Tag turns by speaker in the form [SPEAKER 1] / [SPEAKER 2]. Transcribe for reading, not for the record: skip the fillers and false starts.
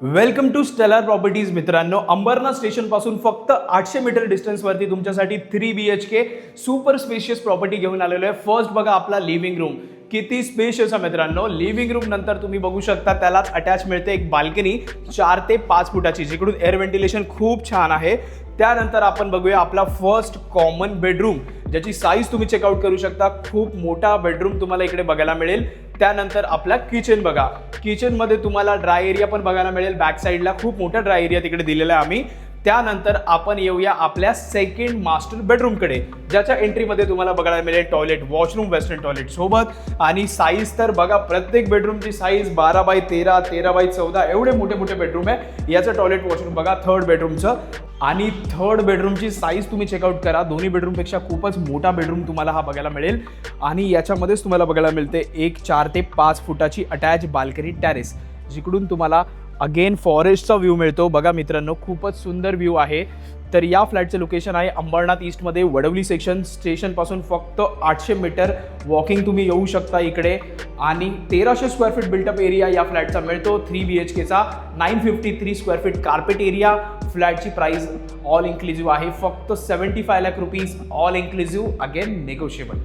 [SPEAKER 1] Welcome to stellar properties मित्रांनो. Ambernath station पासून फक्त 800 मीटर डिस्टन्सवरती तुमच्यासाठी 3 BHK सुपर स्पेशियस प्रॉपर्टी घेऊन आलेलो आहे. फर्स्ट बघा आपला लिव्हिंग रूम किती स्पेशियस आहे मित्रांनो. लिव्हिंग रूम नंतर तुम्ही बघू शकता त्यालाच अटॅच मिळते एक बाल्कनी 4 ते 5 फुटाची, जिकडून एअर व्हेंटिलेशन खूप छान आहे. त्यानंतर आपण बघूया आपला फर्स्ट कॉमन बेडरूम, ज्याची साईज तुम्ही चेकआउट करू शकता. खूप मोठा बेडरूम तुम्हाला इकडे बघायला मिळेल. त्यानंतर आपला किचन बघा, किचनमध्ये तुम्हाला ड्राय एरिया पण बघायला मिळेल. बॅक साईडला खूप मोठा ड्राय एरिया तिकडे दिलेला आहे आम्ही. त्यानंतर आपण येऊया आपल्या सेकंड मास्टर बेडरूमकडे, ज्याच्या एंट्रीमध्ये तुम्हाला बघायला मिळेल टॉयलेट, वॉशरूम, वेस्टर्न टॉयलेट सोबत. आणि साईज तर बघा, प्रत्येक बेडरूमची साईज 12x13, 13x14 एवढे मोठे मोठे बेडरूम आहे. याचं टॉयलेट वॉशरूम बघा थर्ड बेडरूमचं. आणि थर्ड बेडरूमची साईज तुम्ही चेकआउट करा, दोन्ही बेडरूमपेक्षा खूपच मोठा बेडरूम तुम्हाला हा बघायला मिळेल. आणि याच्यामध्येच तुम्हाला बघायला मिळते एक 4 ते 5 फुटाची अटॅच बाल्कनी टॅरेस, जिकडून तुम्हाला अगेन फॉरेस्टचा व्ह्यू मिळतो. बघा मित्रांनो, खूपच सुंदर व्ह्यू आहे. तर या फ्लॅटचं लोकेशन आहे अंबरनाथ ईस्टमध्ये, वडवली सेक्शन. स्टेशनपासून फक्त 800 मीटर वॉकिंग तुम्ही येऊ शकता इकडे. आणि 1300 स्क्वेअर फीट बिल्टअप एरिया या फ्लॅटचा मिळतो. 3 BHKचा 953 स्क्वेअर फीट कार्पेट एरिया. फ्लॅटची प्राइस ऑल इन्क्लुझिव्ह आहे फक्त 75 lakh rupees, all inclusive, again negotiable.